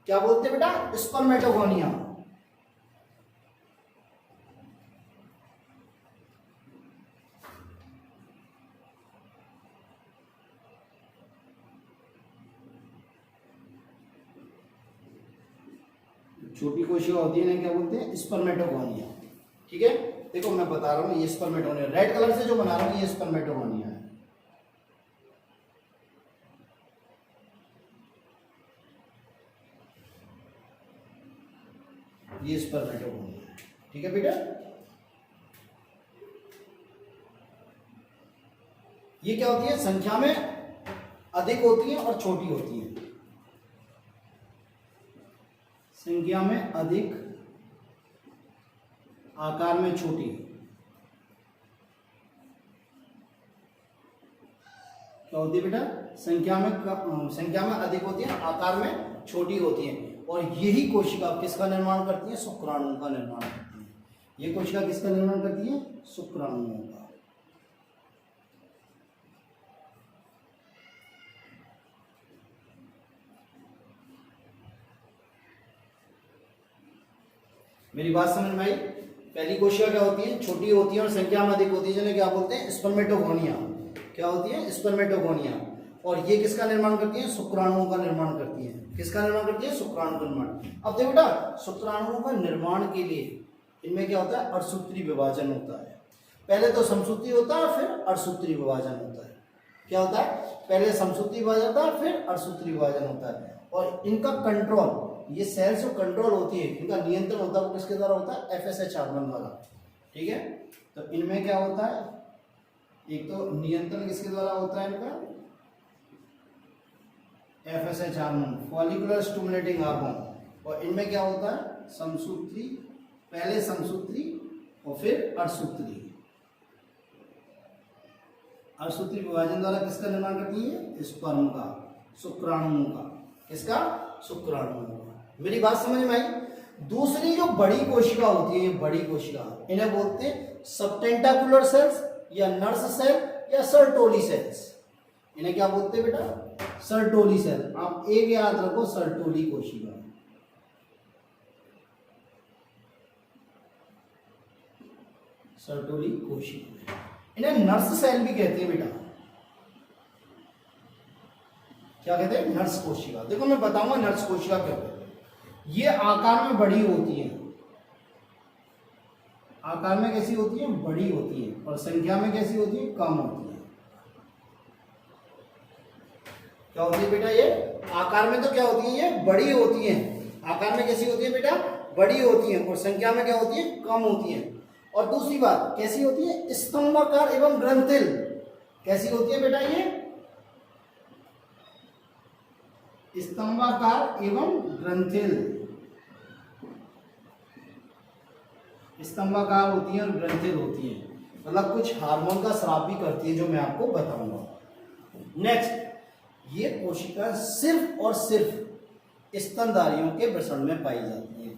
क्या बोलते हैं बेटा? स्पर्मेटोगोनिया। छोटी कोशिका होती है, इन्हें क्या बोलते हैं? स्पर्मेटोगोनिया। ठीक है, देखो मैं बता रहा हूं, ये स्पर्मेटोगोनिया, रेड कलर से जो बना रहा हूं ये स्पर्मेटोगोनिया है। ये स्पर्मेटोगोनिया है। ठीक है बेटा, ये क्या होती है? संख्या में अधिक होती है और छोटी होती है। संख्या में अधिक, आकार में छोटी। क्या होती है बेटा? संख्या में अधिक होती है, आकार में छोटी होती है। और यही कोशिका किसका निर्माण करती है? शुक्राणुओं का निर्माण करती है। ये कोशिका किसका निर्माण करती है? शुक्राणुओं का। मेरी बात समझ में आई? पहली कोशिका क्या होती है? छोटी होती है और संख्या में अधिक होती है, जिन्हें क्या बोलते हैं? स्पर्मेटोगोनिया। क्या होती है? स्पर्मेटोगोनिया। और ये किसका निर्माण करती है? शुक्राणुओं का निर्माण करती है। किसका निर्माण करती है? शुक्राणु का निर्माण। अब देखो बेटा, शुक्राणुओं का निर्माण के लिए इनमें क्या होता है? अर्धसूत्री विभाजन होता है। पहले तो समसूत्री होता है, फिर अर्धसूत्री विभाजन होता है। क्या होता है? पहले समसूत्री विभाजन होता है, फिर अर्धसूत्री विभाजन होता है। और इनका कंट्रोल, ये सेल्स जो कंट्रोल होती है, इनका नियंत्रण होता है, वो किसके द्वारा होता है? FSH हार्मोन द्वारा। ठीक है, तो इनमें क्या होता है? एक तो नियंत्रण किसके द्वारा होता है इनका? FSH hormone, follicular stimulating hormone. और इनमें क्या होता है? समसूत्री, पहले समसूत्री और फिर अर्धसूत्री। अर्धसूत्री विभाजन द्वारा किसका निर्माण करती है? स्पर्म का, शुक्राणुओं का। किसका? शुक्राणुओं का। मेरी बात समझ में आई? दूसरी जो बड़ी कोशिका होती है, ये बड़ी कोशिका, इन्हें बोलते हैं सबटेंटाकुलर सेल्स या नर्स सेल या सर्टोली सेल्स। इन्हें क्या बोलते हैं बेटा? Sertoli cell. आप एक याद रखो, सर्टोली कोशिका। सर्टोली कोशिका, इन्हें नर्स सेल भी कहते हैं बेटा। क्या कहते हैं? नर्स कोशिका। देखो मैं बताऊंगा नर्स कोशिका क्या कहते हैं। ये आकार में बड़ी होती है, आकार में कैसी होती है? बड़ी होती है। और संख्या में कैसी होती है? कम होती है। क्या होती है बेटा? ये आकार में तो क्या होती है? ये बड़ी होती है। आकार में कैसी होती है बेटा? बड़ी होती है। और संख्या में क्या होती है? कम होती है। और दूसरी बात कैसी होती है? स्तंभाकार एवं ग्रंथिल। कैसी होती है बेटा? ये स्तंभाकार एवं ग्रंथिल। स्तंभाकार होती हैं और ग्रंथिल होती हैं, मतलब कुछ हार्मोन का स्राव भी करती है जो मैं आपको बताऊंगा। नेक्स्ट, ये कोशिका सिर्फ और सिर्फ स्तनधारियों के वृषण में पाई जाती है।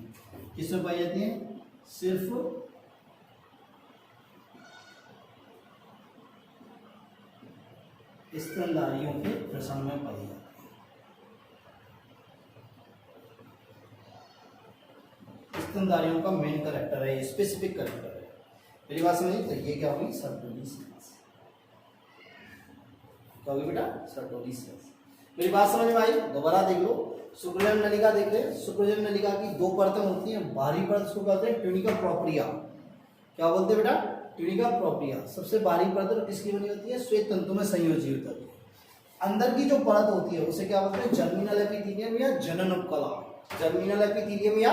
किसमें पाई जाती है? सिर्फ स्तनधारियों के वृषण में पाई जाती है। स्तनधारियों का मेन करेक्टर है, स्पेसिफिक करेक्टर है। मेरी बात समझिए? तो ये क्या होगी? Sertoli cells. क्या होगी बेटा? Sertoli cells. मेरी बात समझ में आई? दोबारा देख लो। शुक्रजनन नलिका देख रहे हैं। शुक्रजनन नलिका की दो परतें होती हैं। बाहरी परत उसको कहते हैं ट्यूनिका प्रोप्रिया। क्या बोलते हैं बेटा? Tunica propria. सबसे बाहरी परत किसकी बनी होती है? श्वेत तंतु में संयोजित होती है। अंदर की जो परत होती है उसे क्या बोलते हैं? जर्मिनल एपिथेलियम या जनन उपकला। जर्मिनल एपिथेलियम या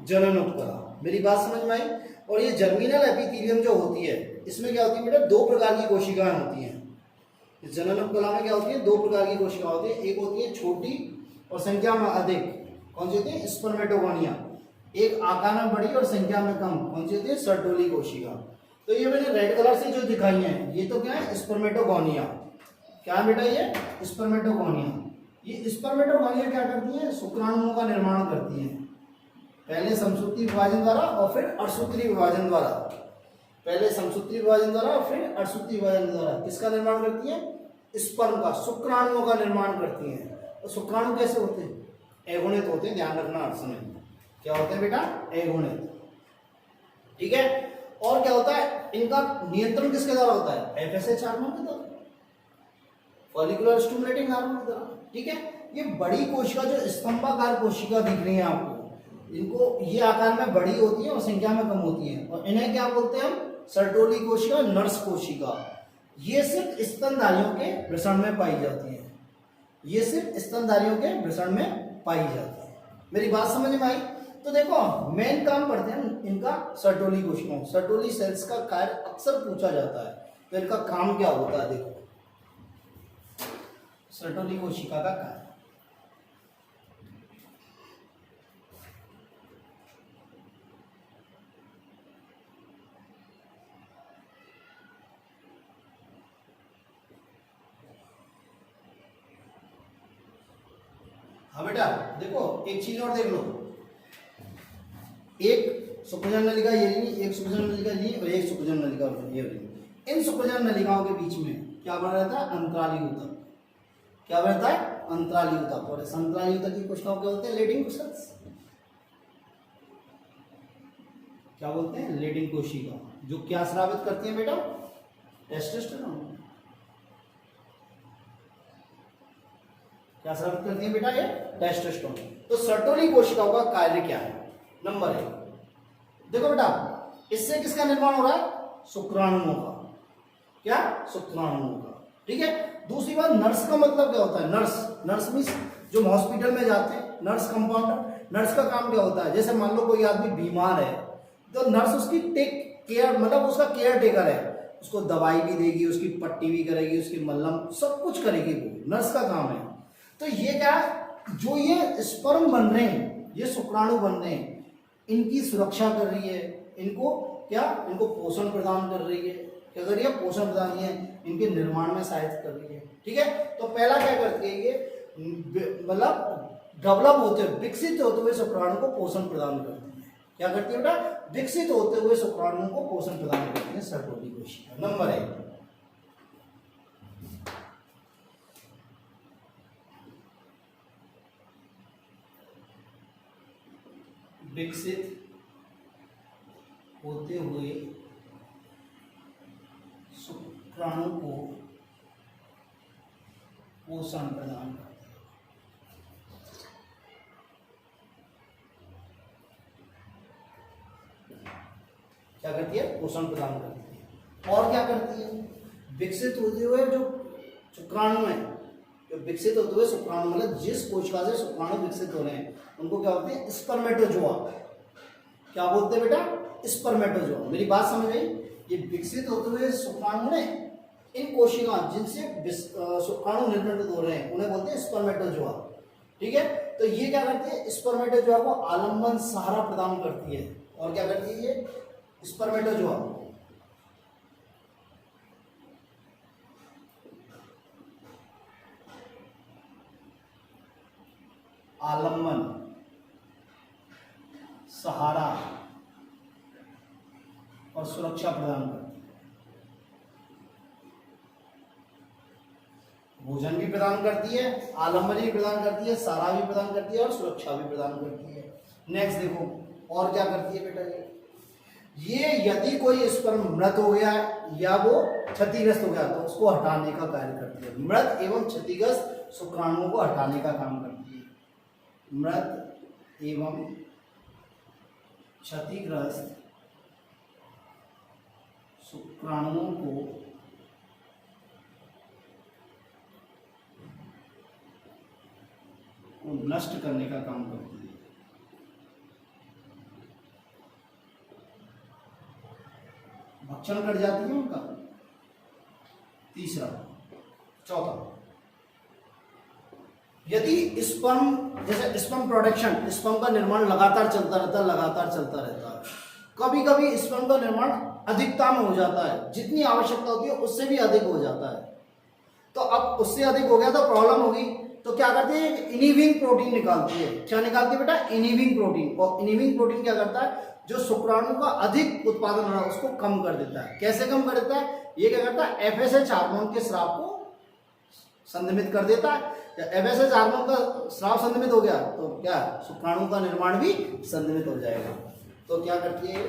जनन उपकला। मेरी बात समझ में आई? और ये जर्मिनल एपिथेलियम जो होती है इसमें क्या होती है बेटा? दो प्रकार की कोशिकाएं होती हैं। जनन उपकला में क्या होती है? दो प्रकार की कोशिकाएं होती है। एक होती है छोटी और संख्या में अधिक। कौन सी होती है? स्पर्मेटोगोनिया। एक आकार में बड़ी और संख्या में कम। कौन सी होती है? सर्टोली कोशिका। तो ये मैंने रेड कलर से जो दिखाई है ये तो क्या है? स्पर्मेटोगोनिया। क्या है बेटा? ये स्पर्मेटोगोनिया। ये स्पर्मेटोगोनिया क्या करती है? शुक्राणुओं का निर्माण करती है। पहले समसूत्री विभाजन द्वारा और फिर अर्धसूत्री विभाजन द्वारा। पहले समसूत्री विभाजन द्वारा और फिर अर्धसूत्री विभाजन द्वारा किसका निर्माण करती है? स्पर्म का, शुक्राणुओं का निर्माण करती है। तो शुक्राणु कैसे होते हैं? एगुणित होते हैं। ध्यान रखना हर समय। क्या होते हैं बेटा? एगुणित। ठीक है। और क्या होता है? इनका नियंत्रण किसके द्वारा होता है? एफएसएच हार्मोन के द्वारा, फॉलिकुलर स्टिमुलेटिंग हार्मोन के द्वारा। ठीक है। ये बड़ी कोशिका जो स्तंभाकार कोशिका दिख रही है आपको, इनको ये आकार में बड़ी होती है और संख्या में कम होती है और इन्हें क्या बोलते हैं हम? सर्टोली कोशिका, नर्स कोशिका। ये सिर्फ स्तनधारियों के वृषण में पाई जाती है। ये सिर्फ स्तनधारियों के वृषण में पाई जाती है। मेरी बात समझ में आई? तो देखो मेन काम पढ़ते हैं इनका सर्टोली कोशिकाओं। सर्टोली सेल्स का कार्य अक्सर पूछा जाता है, तो इनका काम क्या होता है? देखो सर्टोली कोशिका का कार्य। हाँ बेटा देखो एक चीज और देख लो। एक शुक्रजनन नलिका ये ली, एक शुक्रजनन नलिका ली और एक शुक्रजनन नलिका ये ली। इन शुक्रजनन नलिकाओं के बीच में क्या बना रहता है? अंतराली ऊतक। क्या रहता है? अंतराली ऊतक। और इस अंतराली ऊतक की कोशिकाओं क्या बोलते हैं? Leydig cells. क्या बोलते हैं? लेडिंग कोशिका। जो क्या स्रावित करती है बेटा? टेस्टोस्टेरोन। क्या स्रावित करती है बेटा? ये टेस्टोस्टेरोन। तो सर्टोली कोशिकाओं का कार्य क्या है? नंबर 1 देखो बेटा, इससे किसका निर्माण हो रहा है? शुक्राणुओं का। क्या? शुक्राणुओं का। ठीक है। दूसरी बात, नर्स का मतलब क्या होता है? नर्स, नर्स मीन्स जो हॉस्पिटल में जाते हैं, नर्स कंपाउंडर। नर्स का काम क्या होता है? जैसे मान लो कोई आदमी बीमार है तो नर्स उसकी टेक केयर, मतलब उसका केयर टेकर है। उसको दवाई भी देगी, उसकी पट्टी भी करेगी, उसकी मल्लम सब कुछ करेगी, वो नर्स का काम है। तो ये क्या है? जो ये स्पर्म बन रहे हैं, ये शुक्राणु बन रहे हैं, इनकी सुरक्षा कर रही है। इनको क्या? इनको पोषण प्रदान कर रही है। क्या कर रही है? पोषण प्रदान है। इनके निर्माण में सहायता कर रही है। ठीक है। तो पहला क्या करती है? ये मतलब डेवलप होते हुए, विकसित होते हुए शुक्राणु को पोषण प्रदान करती है। क्या करती है बेटा? विकसित होते हुए शुक्राणुओं को पोषण प्रदान करती है सर्टोली कोशिका। नंबर 1। विकसित होते हुए शुक्राणु को पोषण प्रदान करते हैं। क्या करती है? पोषण प्रदान करती है। और क्या करती है? विकसित होते हुए जो शुक्राणु है, जो विकसित होते हुए शुक्राणु, मतलब जिस कोशिका से शुक्राणु विकसित हो रहे हैं उनको क्या बोलते हैं? स्पर्मेटोजोआ। क्या बोलते हैं बेटा? स्पर्मेटोजोआ। मेरी बात समझ आई? ये विकसित होते हुए शुक्राणु ने इन कोशिका जिनसे शुक्राणु निर्मित हो रहे हैं उन्हें बोलते हैं स्पर्मेटोजोआ। ठीक है। तो ये क्या करती है? स्पर्मेटोजोआ को आलंबन सहारा प्रदान करती है। और क्या करती है? ये स्पर्मेटोजोआ, आलम्बन, सहारा और सुरक्षा प्रदान करती है। भोजन भी प्रदान करती है, आलम्बन भी प्रदान करती है, सहारा भी प्रदान करती है और सुरक्षा भी प्रदान करती है। नेक्स्ट देखो और क्या करती है बेटा, ये यदि कोई स्पर्म मृत हो गया या वो क्षतिग्रस्त हो गया तो उसको हटाने का कार्य करती है। मृत एवं क्षतिग्रस्त शुक्राणुओं को हटाने का काम करती है। मृत एवं क्षतिग्रस्त शुक्राणुओं को नष्ट करने का काम करती है। भक्षण कर जाती है उनका। तीसरा, चौथा, यदि स्पर्म, जैसे स्पर्म प्रोडक्शन, स्पर्म का निर्माण लगातार चलता रहता है। कभी कभी स्पर्म का निर्माण अधिकता में हो जाता है, जितनी आवश्यकता होती है उससे भी अधिक हो जाता है। तो अब उससे अधिक हो गया तो प्रॉब्लम होगी, तो क्या करती है, इनिविंग प्रोटीन निकालती है। क्या निकालती है बेटा, इनिविंग प्रोटीन। और इनिविंग प्रोटीन क्या करता है, जो शुक्राणु का अधिक उत्पादन हो रहा है उसको कम कर देता है। कैसे कम कर देता है, ये क्या करता है, एफएसएच हार्मोन के स्राव को संदमित कर देता है। एफएसएच हार्मोन का स्राव संदमित हो गया तो क्या, शुक्राणु का निर्माण भी संदमित हो जाएगा। तो क्या करती है,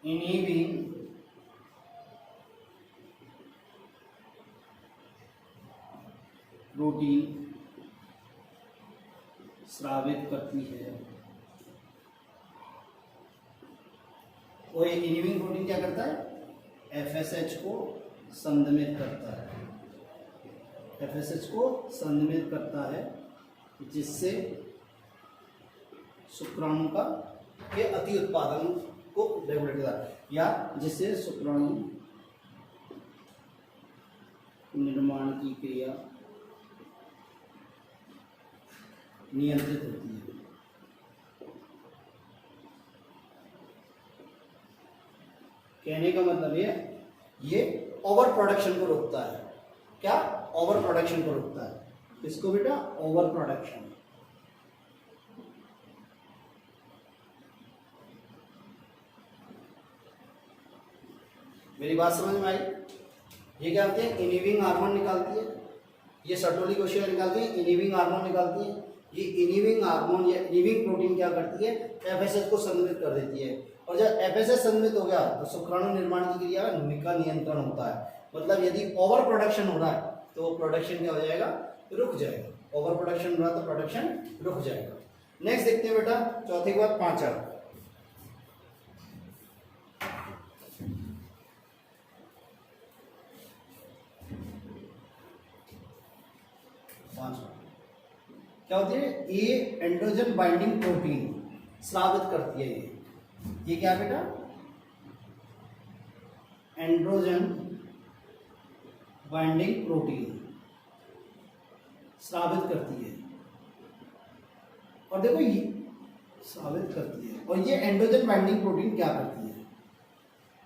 इनिविंग प्रोटीन स्रावित करती है। और ये इनिविंग प्रोटीन क्या करता है, एफएसएच को संदमित करता है। एफएसएच को संदमित करता है जिससे शुक्राणु का के अति उत्पादन को रेगुलेट करता है, या जिससे शुक्राणु निर्माण की क्रिया नियंत्रित होती है। कहने का मतलब ये ओवर प्रोडक्शन को रोकता है। क्या, ओवर प्रोडक्शन को रोकता है। इसको बेटा ओवर प्रोडक्शन। मेरी बात समझ में आई। ये क्या करते हैं, इनिविंग हार्मोन निकालती है। ये सर्टोली कोशिका निकालती है, इनिविंग हार्मोन निकालती है। ये इनिविंग हार्मोन या इनिविंग प्रोटीन क्या करती है, एफएसएच को संदमित कर देती है। और जब एफएसएच संदमित हो गया तो शुक्राणु निर्माण की क्रिया का नियंत्रण होता है। मतलब यदि ओवर प्रोडक्शन हो रहा है तो प्रोडक्शन क्या हो जाएगा, रुक जाएगा। ओवर प्रोडक्शन हो रहा है तो प्रोडक्शन रुक जाएगा। नेक्स्ट देखते हैं बेटा, चौथे के बाद पांचवा। क्या होती है, ये एंड्रोजन बाइंडिंग प्रोटीन स्रावित करती है। ये क्या है बेटा, एंड्रोजन बाइंडिंग प्रोटीन स्रावित करती है। और देखो ये स्रावित करती है। और ये एंड्रोजन बाइंडिंग प्रोटीन क्या करती है,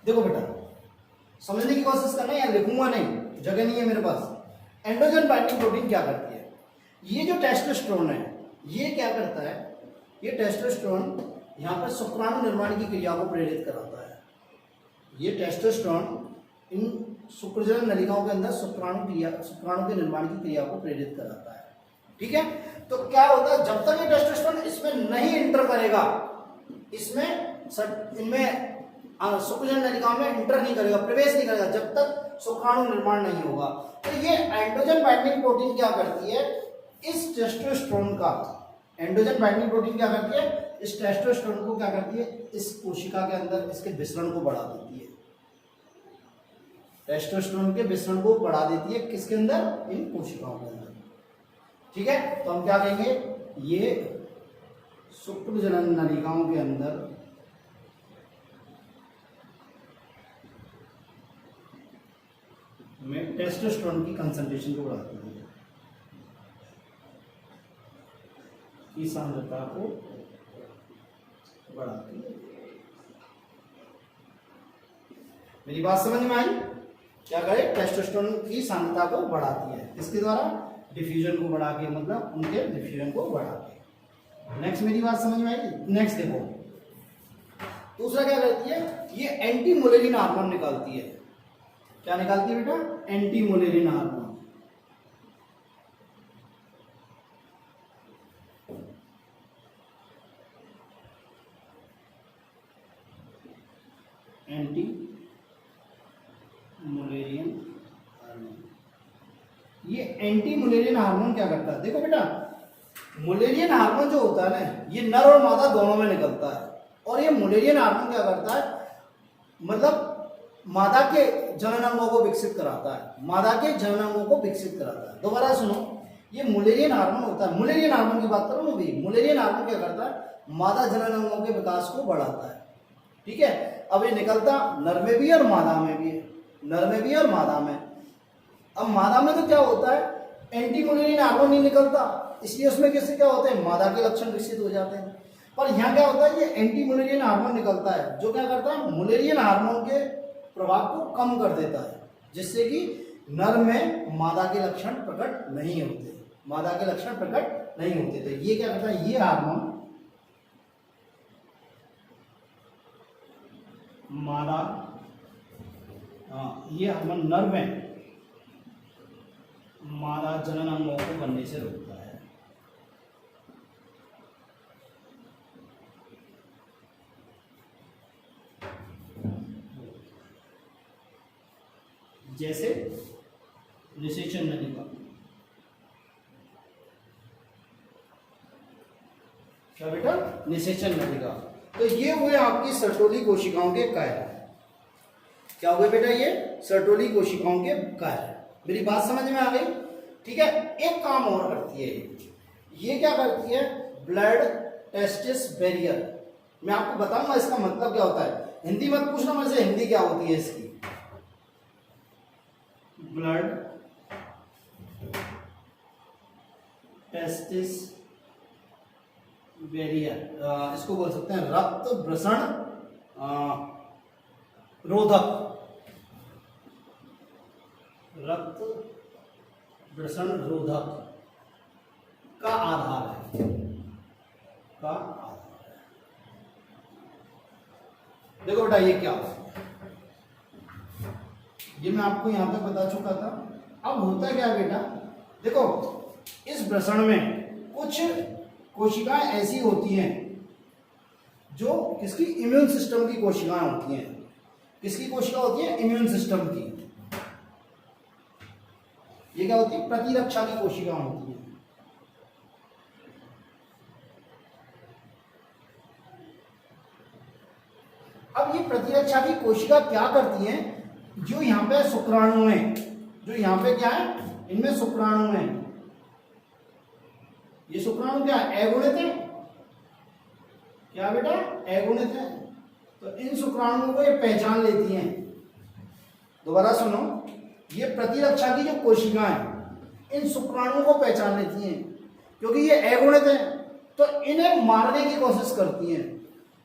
देखो बेटा समझने की कोशिश करना है, या लिखूंगा नहीं, जगह नहीं है मेरे पास। एंड्रोजन बाइंडिंग प्रोटीन क्या करती है, ये जो टेस्टोस्टेरोन है ये क्या करता है, ये टेस्टोस्टेरोन यहाँ पर शुक्राणु निर्माण की क्रिया को प्रेरित कराता है। ये टेस्टोस्टेरोन इन शुक्रजनन नलिकाओं के अंदर शुक्राणु के निर्माण की क्रिया को प्रेरित कराता है। ठीक है, तो क्या होता है, जब तक ये टेस्टोस्टेरोन इसमें नहीं इंटर करेगा, इनमें शुक्रजनन नलिकाओं में इंटर नहीं करेगा, प्रवेश नहीं करेगा, जब तक शुक्राणु निर्माण नहीं होगा। तो ये एंड्रोजन बाइंडिंग प्रोटीन क्या करती है, इस टेस्टोस्टेरोन का, एंड्रोजन बाइंडिंग प्रोटीन क्या करती है, इस टेस्टोस्टेरोन को क्या करती है, इस कोशिका के अंदर इसके विसरण को बढ़ा देती है। टेस्टोस्टेरोन के विसरण को बढ़ा देती है, किसके अंदर, इन कोशिकाओं के अंदर। ठीक है, तो हम क्या कहेंगे, ये शुक्रजनन नलिकाओं के अंदर में टेस्टोस्टेरोन की कंसंट्रेशन को बढ़ाती है, की सांद्रता को बढ़ाती है। मेरी बात समझ में आई? क्या करे, टेस्टोस्टेरोन की सांद्रता को बढ़ाती है, इसके द्वारा डिफ्यूजन को बढ़ा के, मतलब उनके डिफ्यूजन को बढ़ा के। नेक्स्ट मेरी बात समझ में आई? नेक्स्ट देखो, दूसरा क्या करती है, ये एंटी मुलेरिन हार्मोन निकालती है। क्या निकालती है बेटा? Anti Mullerian hormone. Anti Mullerian hormone, ये एंटी मुलेरियन हार्मोन क्या करता है? देखो बेटा, मुलेरियन हार्मोन जो होता है ना, ये नर और मादा दोनों में निकलता है। और ये मुलेरियन हार्मोन क्या करता है, मतलब मादा के जनन अंगों को विकसित कराता है, मादा के जनन अंगों को विकसित कराता है। दोबारा सुनो, ये मुलेरियन हार्मोन होता है, मुलेरियन हार्मोन की बात करूं भी, मुलेरियन हार्मोन क्या करता है, मादा जनन अंगों के विकास को बढ़ाता है। ठीक है, अब ये निकलता नर में भी और मादा में भी है, नर में भी और मादा में। अब मादा में तो क्या होता है, एंटी मुलेरियन हार्मोन नहीं निकलता, इसलिए उसमें कैसे क्या होते हैं, मादा के लक्षण विकसित हो जाते हैं। पर यहाँ क्या होता है, ये एंटी मुलेरियन हार्मोन निकलता है, जो क्या करता है, मुलेरियन हार्मोन के प्रभाव को कम कर देता है, जिससे कि नर में मादा के लक्षण प्रकट नहीं होते, मादा के लक्षण प्रकट नहीं होते। तो ये क्या करता है, ये हार्मोन मादा, ये हार्मोन नर में मादा जनन अंगों को बनने से रोकता है। जैसे निषेचन नलिका, क्या बेटा, निषेचन नलिका। तो ये हुए आपकी सर्टोली कोशिकाओं के कार्य। क्या हुए बेटा, ये सर्टोली कोशिकाओं के कार्य। मेरी बात समझ में आ गई? ठीक है, एक काम और करती है ये क्या करती है, ब्लड टेस्टिस बैरियर। मैं आपको बताऊंगा इसका मतलब क्या होता है, हिंदी मत पूछना मुझसे, हिंदी क्या होती है इसकी। ब्लड टेस्टिस बैरियर, इसको बोल सकते हैं रक्त वृषण रोधक, रक्त वृषण रोधक का आधार है, का आधार है। देखो बेटा, ये क्या होता है, ये मैं आपको यहां पे बता चुका था। अब होता क्या बेटा, देखो इस वृषण में कुछ कोशिकाएं ऐसी होती हैं जो किसकी, इम्यून सिस्टम की कोशिकाएं होती हैं। किसकी कोशिका होती है, इम्यून सिस्टम की। ये क्या होती है, प्रतिरक्षा की कोशिकाएं होती हैं। अब ये प्रतिरक्षा की कोशिका क्या करती हैं, जो यहाँ पे शुक्राणु है, जो यहाँ पे क्या है, इनमें शुक्राणु है। ये शुक्राणु क्या है, अगुणित है। क्या बेटा, अगुणित है। तो इन शुक्राणुओं को ये पहचान लेती हैं। दोबारा सुनो, ये प्रतिरक्षा की जो कोशिकाएं इन शुक्राणुओं को पहचान लेती हैं, क्योंकि ये अगुणित है तो इन्हें मारने की कोशिश करती हैं।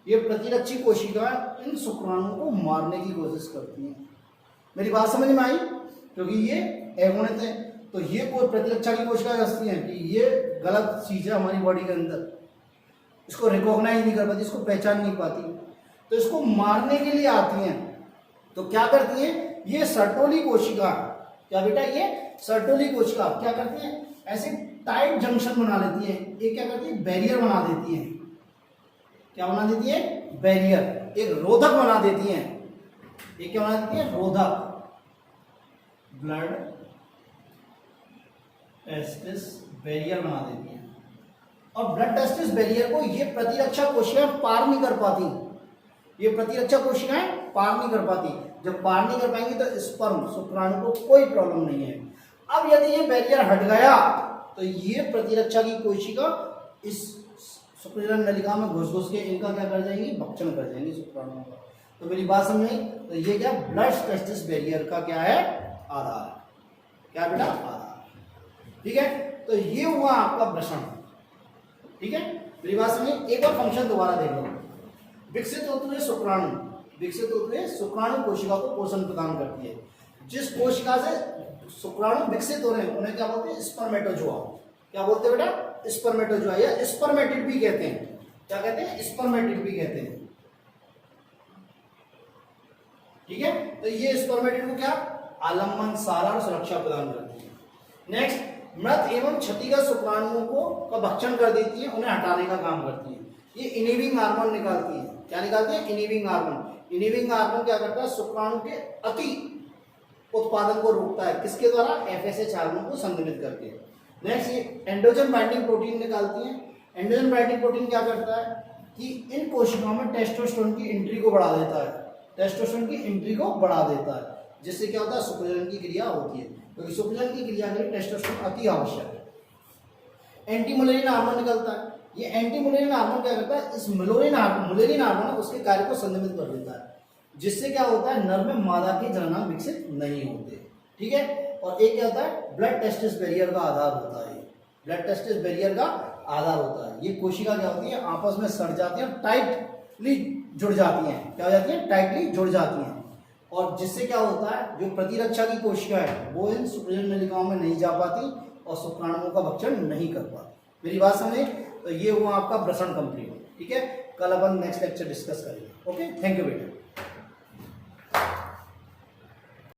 ये प्रतिरक्षी कोशिकाएं इन शुक्राणुओं को मारने की कोशिश करती हैं। मेरी बात समझ में आई? क्योंकि ये अगुणित है तो ये कोई प्रतिरक्षा की कोशिकाएं समझती हैं कि ये गलत चीज है हमारी बॉडी के अंदर, इसको रिकॉग्नाइज नहीं कर पाती, इसको पहचान नहीं पाती, तो इसको मारने के लिए आती हैं। तो क्या करती हैं, ये सर्टोली कोशिका, क्या बेटा, ये सर्टोली कोशिका क्या करती है, ऐसे टाइट जंक्शन बना लेती है। ये क्या करती है, बैरियर बना देती है। क्या बना देती है, बैरियर, एक रोधक बना देती है। ये क्या बना देती है, रोधक। ब्लड टेस्टिस बैरियर बना देती है। और ब्लड टेस्टिस बैरियर को ये प्रतिरक्षा कोशिकाएं पार नहीं कर पाती, ये प्रतिरक्षा कोशिकाएं पार नहीं कर पाती। जब पार नहीं कर पाएंगी तो स्पर्म, शुक्राणु को कोई प्रॉब्लम नहीं है। अब यदि ये बैरियर हट गया तो ये प्रतिरक्षा की कोशिका इस शुक्राणु नलिका में घुस घुस के इनका क्या कर जाएंगी, भक्षण कर जाएंगे शुक्राणुओं का। तो मेरी बात समझ आई? तो ये क्या, ब्लड टेस्टिस बैरियर का क्या है, आधार। क्या बेटा, आधार। ठीक है, तो ये हुआ आपका वृषण। ठीक है, मेरी बात समझिए। एक और फंक्शन दोबारा देख लो, विकसित होते हुए शुक्राणु, विकसित होते हुए शुक्राणु कोशिका को पोषण प्रदान करती है। जिस कोशिका से शुक्राणु विकसित हो रहे हैं उन्हें क्या बोलते हैं? स्पर्मेटोजोआ। क्या बोलते हैं बेटा? स्पर्मेटोजोआ या स्पर्मेटिड भी कहते हैं। क्या कहते हैं? स्पर्मेटिड भी कहते हैं। ठीक है, तो ये स्पर्मेटिड को क्या आलम्बन, सहारा और सुरक्षा प्रदान करती है। नेक्स्ट, मृत एवं क्षतिग्रस्त शुक्राणुओं को का भक्षण कर देती है, उन्हें हटाने का काम करती है। ये इनिबिंग हार्मोन निकालती है। क्या निकालती है? इनिबिंग हार्मोन। इनिबिंग हार्मोन क्या करता है? शुक्राणु के अति उत्पादन को रोकता है। किसके द्वारा? एफएसएच हार्मोन को संतुलित करके। नेक्स्ट, ये एंड्रोजन बाइंडिंग प्रोटीन निकालती है। एंड्रोजन बाइंडिंग प्रोटीन क्या करता है कि इन कोशिकाओं में टेस्टोस्टेरोन की एंट्री को बढ़ा देता है। टेस्टोस्टेरोन की एंट्री को बढ़ा देता है, जिससे क्या होता है? सुक्रोजन की क्रिया होती है, क्योंकि तो सुक्रोजन की क्रिया के लिए टेस्टोस्टेरोन अति आवश्यक है। एंटी मुलेरिन हार्मोन निकलता है। ये एंटी मुलेरिन हार्मोन क्या करता है? इस मुलेरिन हार्मोन उसके कार्य को संयमित कर देता है, जिससे क्या होता है? नर में मादा के जननांग विकसित नहीं होते। ठीक है, और एक क्या होता है? ब्लड टेस्टिस बैरियर का आधार होता है। ब्लड टेस्टिस बैरियर का आधार होता है। ये कोशिका क्या होती है? आपस में सड़ जाती है, टाइटली जुड़ जाती हैं। क्या हो जाती है? टाइटली जुड़ जाती हैं, और जिससे क्या होता है? जो प्रतिरक्षा की कोशिका है वो इन सुक्रोजन नलिकाओं में नहीं जा पाती और शुक्राणुओं का भक्षण नहीं कर पाती। मेरी बात समझे? तो ये हुआ आपका प्रसरण कंप्लीट। ठीक है, कल अपन नेक्स्ट लेक्चर डिस्कस करेंगे। ओके, थैंक यू बेटा।